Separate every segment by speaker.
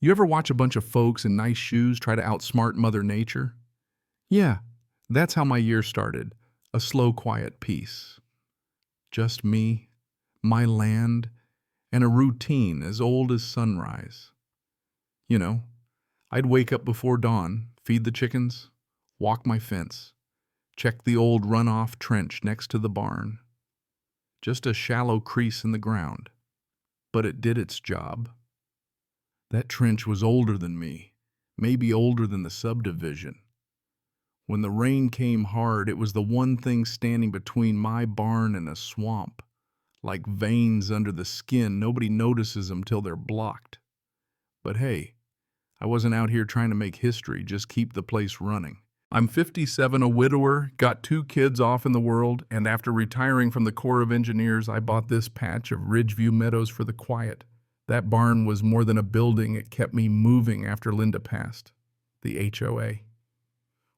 Speaker 1: You ever watch a bunch of folks in nice shoes try to outsmart Mother Nature? Yeah, that's how my year started. A slow, quiet peace. Just me, my land, and a routine as old as sunrise. You know, I'd wake up before dawn, feed the chickens, walk my fence, check the old runoff trench next to the barn. Just a shallow crease in the ground. But it did its job. That trench was older than me, maybe older than the subdivision. When the rain came hard, it was the one thing standing between my barn and a swamp. Like veins under the skin, nobody notices them till they're blocked. But hey, I wasn't out here trying to make history, just keep the place running. I'm 57, a widower, got 2 kids off in the world, and after retiring from the Corps of Engineers, I bought this patch of Ridgeview Meadows for the quiet. That barn was more than a building, it kept me moving after Linda passed. The HOA.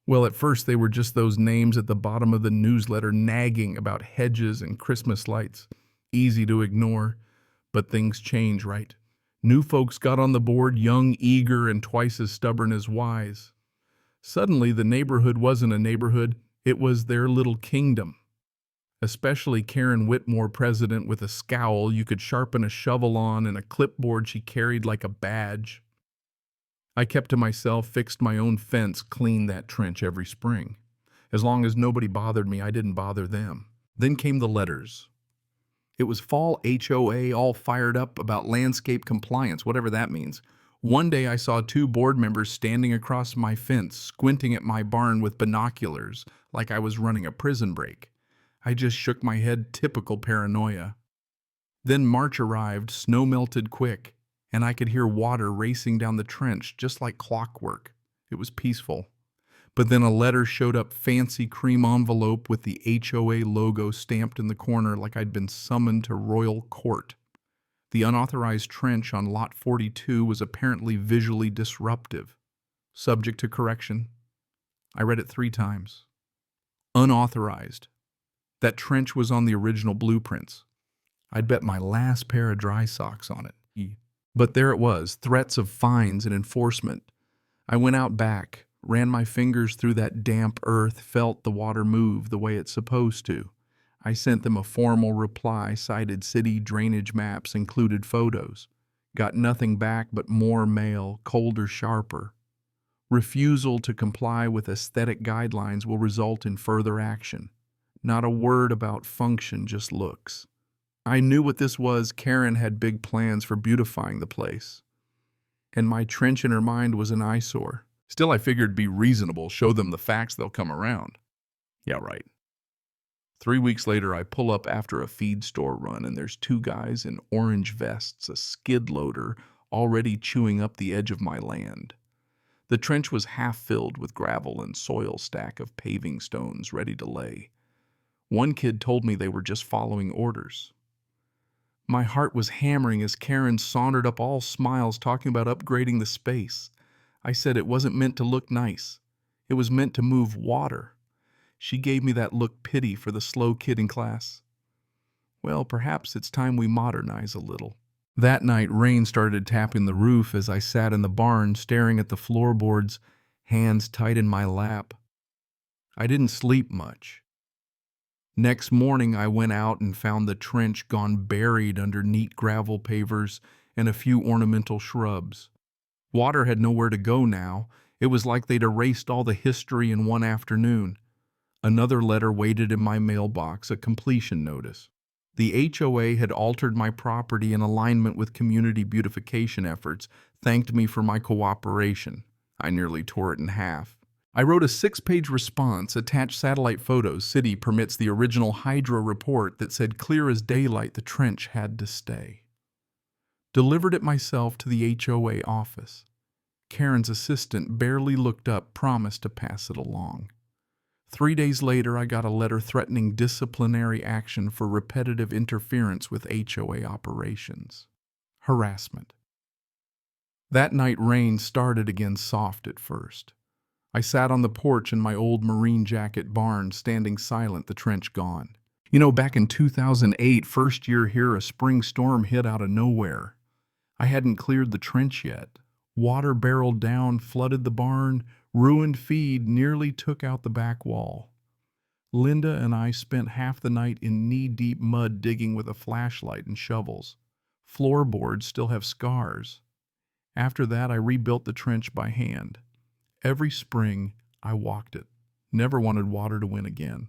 Speaker 1: Well, at first they were just those names at the bottom of the newsletter nagging about hedges and Christmas lights. Easy to ignore, but things change, right? New folks got on the board, young, eager, and twice as stubborn as wise. Suddenly, the neighborhood wasn't a neighborhood, it was their little kingdom. Especially Karen Whitmore, president, with a scowl you could sharpen a shovel on and a clipboard she carried like a badge. I kept to myself, fixed my own fence, cleaned that trench every spring. As long as nobody bothered me, I didn't bother them. Then came the letters. It was fall HOA, all fired up about landscape compliance, whatever that means. One day I saw 2 board members standing across my fence, squinting at my barn with binoculars, like I was running a prison break. I just shook my head, typical paranoia. Then March arrived, snow melted quick, and I could hear water racing down the trench just like clockwork. It was peaceful. But then a letter showed up, fancy cream envelope with the HOA logo stamped in the corner like I'd been summoned to royal court. The unauthorized trench on Lot 42 was apparently visually disruptive. Subject to correction. I read it 3 times. Unauthorized. That trench was on the original blueprints. I'd bet my last pair of dry socks on it. But there it was, threats of fines and enforcement. I went out back, ran my fingers through that damp earth, felt the water move the way it's supposed to. I sent them a formal reply, cited city drainage maps, included photos. Got nothing back but more mail, colder, sharper. Refusal to comply with aesthetic guidelines will result in further action. Not a word about function, just looks. I knew what this was. Karen had big plans for beautifying the place. And my trench in her mind was an eyesore. Still, I figured be reasonable, show them the facts, they'll come around. Yeah, right. 3 weeks later, I pull up after a feed store run, and there's 2 guys in orange vests, a skid loader, already chewing up the edge of my land. The trench was half filled with gravel and soil stack of paving stones ready to lay. One kid told me they were just following orders. My heart was hammering as Karen sauntered up all smiles talking about upgrading the space. I said it wasn't meant to look nice. It was meant to move water. She gave me that look, pity for the slow kid in class. Well, perhaps it's time we modernize a little. That night, rain started tapping the roof as I sat in the barn staring at the floorboards, hands tight in my lap. I didn't sleep much. Next morning, I went out and found the trench gone buried under neat gravel pavers and a few ornamental shrubs. Water had nowhere to go now. It was like they'd erased all the history in one afternoon. Another letter waited in my mailbox, a completion notice. The HOA had altered my property in alignment with community beautification efforts, thanked me for my cooperation. I nearly tore it in half. I wrote a 6-page response, attached satellite photos. City permits the original Hydro report that said clear as daylight the trench had to stay. Delivered it myself to the HOA office. Karen's assistant barely looked up, promised to pass it along. 3 days later, I got a letter threatening disciplinary action for repetitive interference with HOA operations. Harassment. That night, rain started again, soft at first. I sat on the porch in my old marine jacket barn, standing silent, the trench gone. You know, back in 2008, first year here, a spring storm hit out of nowhere. I hadn't cleared the trench yet. Water barreled down, flooded the barn, ruined feed, nearly took out the back wall. Linda and I spent half the night in knee-deep mud digging with a flashlight and shovels. Floorboards still have scars. After that, I rebuilt the trench by hand. Every spring, I walked it. Never wanted water to win again.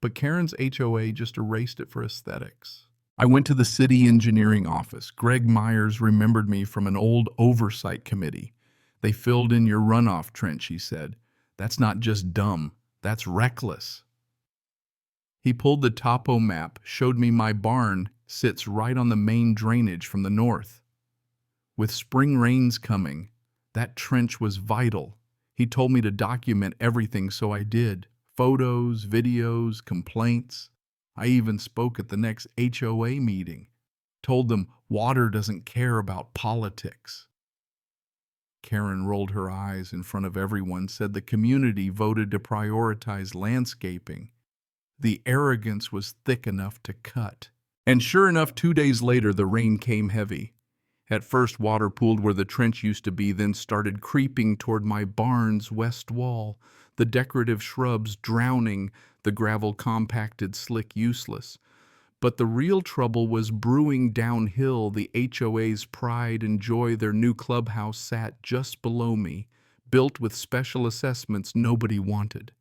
Speaker 1: But Karen's HOA just erased it for aesthetics. I went to the city engineering office. Greg Myers remembered me from an old oversight committee. They filled in your runoff trench, he said. That's not just dumb, that's reckless. He pulled the topo map, showed me my barn sits right on the main drainage from the north. With spring rains coming, that trench was vital. He told me to document everything, so I did. Photos, videos, complaints. I even spoke at the next HOA meeting. Told them water doesn't care about politics. Karen rolled her eyes in front of everyone, said the community voted to prioritize landscaping. The arrogance was thick enough to cut. And sure enough, 2 days later, the rain came heavy. At first, water pooled where the trench used to be, then started creeping toward my barn's west wall, the decorative shrubs drowning, the gravel compacted, slick, useless. But the real trouble was brewing downhill. The HOA's pride and joy, their new clubhouse sat just below me, built with special assessments nobody wanted.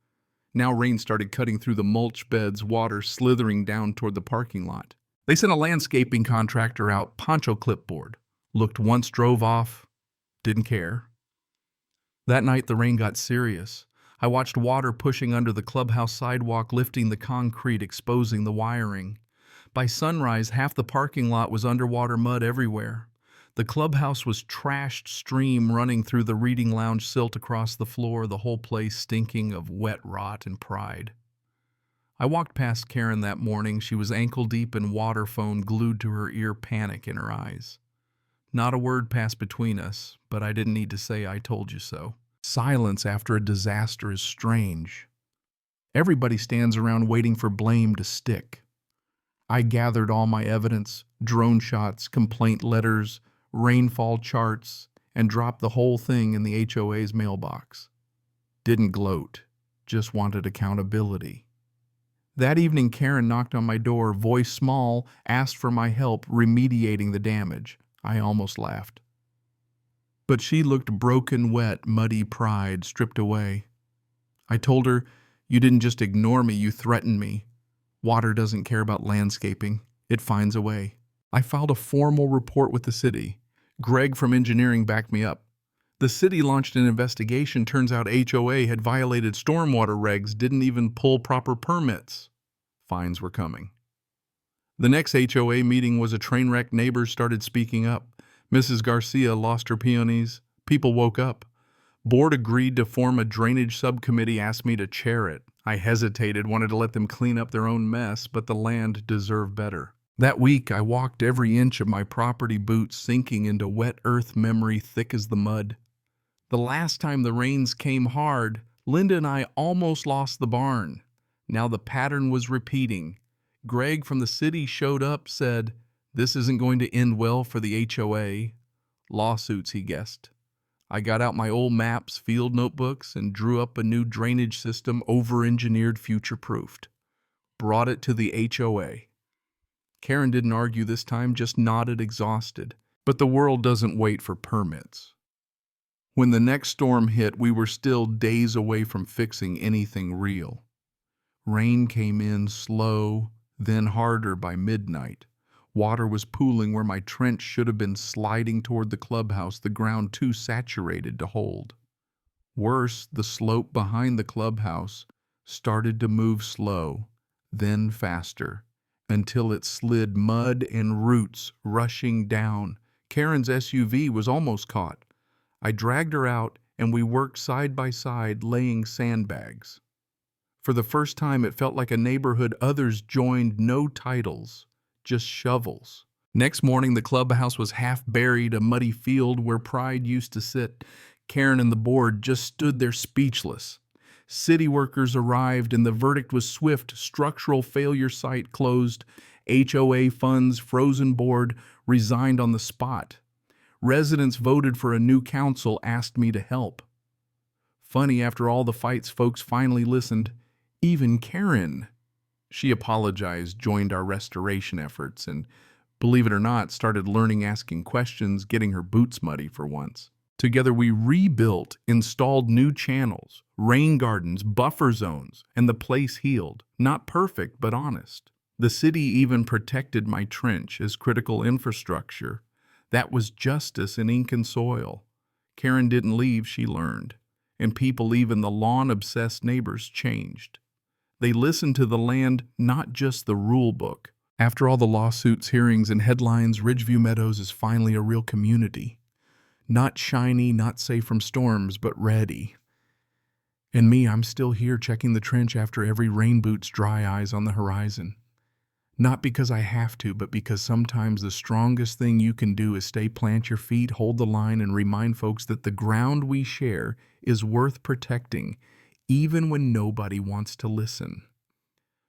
Speaker 1: Now rain started cutting through the mulch beds, water slithering down toward the parking lot. They sent a landscaping contractor out, poncho clipboard. Looked once, drove off, didn't care. That night the rain got serious. I watched water pushing under the clubhouse sidewalk, lifting the concrete, exposing the wiring. By sunrise, half the parking lot was underwater, mud everywhere. The clubhouse was trashed stream running through the reading lounge, silt across the floor, the whole place stinking of wet rot and pride. I walked past Karen that morning. She was ankle deep in water, phone glued to her ear, panic in her eyes. Not a word passed between us, but I didn't need to say I told you so. Silence after a disaster is strange. Everybody stands around waiting for blame to stick. I gathered all my evidence, drone shots, complaint letters, rainfall charts, and dropped the whole thing in the HOA's mailbox. Didn't gloat, just wanted accountability. That evening, Karen knocked on my door, voice small, asked for my help remediating the damage. I almost laughed. But she looked broken, wet, muddy, pride stripped away. I told her, "You didn't just ignore me, you threatened me. Water doesn't care about landscaping. It finds a way." I filed a formal report with the city. Greg from engineering backed me up. The city launched an investigation. Turns out HOA had violated stormwater regs, didn't even pull proper permits. Fines were coming. The next HOA meeting was a train wreck. Neighbors started speaking up. Mrs. Garcia lost her peonies. People woke up. Board agreed to form a drainage subcommittee, asked me to chair it. I hesitated, wanted to let them clean up their own mess, but the land deserved better. That week, I walked every inch of my property, boots sinking into wet earth, memory thick as the mud. The last time the rains came hard, Linda and I almost lost the barn. Now the pattern was repeating. Greg from the city showed up, said, "This isn't going to end well for the HOA." Lawsuits, he guessed. I got out my old maps, field notebooks, and drew up a new drainage system, over-engineered, future-proofed. Brought it to the HOA. Karen didn't argue this time, just nodded, exhausted. But the world doesn't wait for permits. When the next storm hit, we were still days away from fixing anything real. Rain came in slow, then harder by midnight. Water was pooling where my trench should have been, sliding toward the clubhouse, the ground too saturated to hold. Worse, the slope behind the clubhouse started to move slow, then faster, until it slid, mud and roots rushing down. Karen's SUV was almost caught. I dragged her out, and we worked side by side, laying sandbags. For the first time, it felt like a neighborhood. Others joined, no titles, just shovels. Next morning, the clubhouse was half buried, a muddy field where pride used to sit. Karen and the board just stood there speechless. City workers arrived, and the verdict was swift. Structural failure, site closed. HOA funds frozen, board resigned on the spot. Residents voted for a new council, asked me to help. Funny, after all the fights, folks finally listened. Even Karen. She apologized, joined our restoration efforts, and, believe it or not, started learning, asking questions, getting her boots muddy for once. Together we rebuilt, installed new channels, rain gardens, buffer zones, and the place healed. Not perfect, but honest. The city even protected my trench as critical infrastructure. That was justice in ink and soil. Karen didn't leave, she learned. And people, even the lawn-obsessed neighbors, changed. They listened to the land, not just the rule book. After all the lawsuits, hearings, and headlines, Ridgeview Meadows is finally a real community. Not shiny, not safe from storms, but ready. And me, I'm still here checking the trench after every rain boots, dry eyes on the horizon. Not because I have to, but because sometimes the strongest thing you can do is plant your feet, hold the line, and remind folks that the ground we share is worth protecting, even when nobody wants to listen.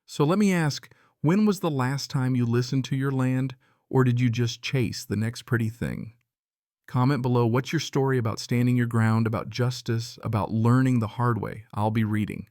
Speaker 1: So let me ask, when was the last time you listened to your land, or did you just chase the next pretty thing? Comment below, what's your story about standing your ground, about justice, about learning the hard way? I'll be reading.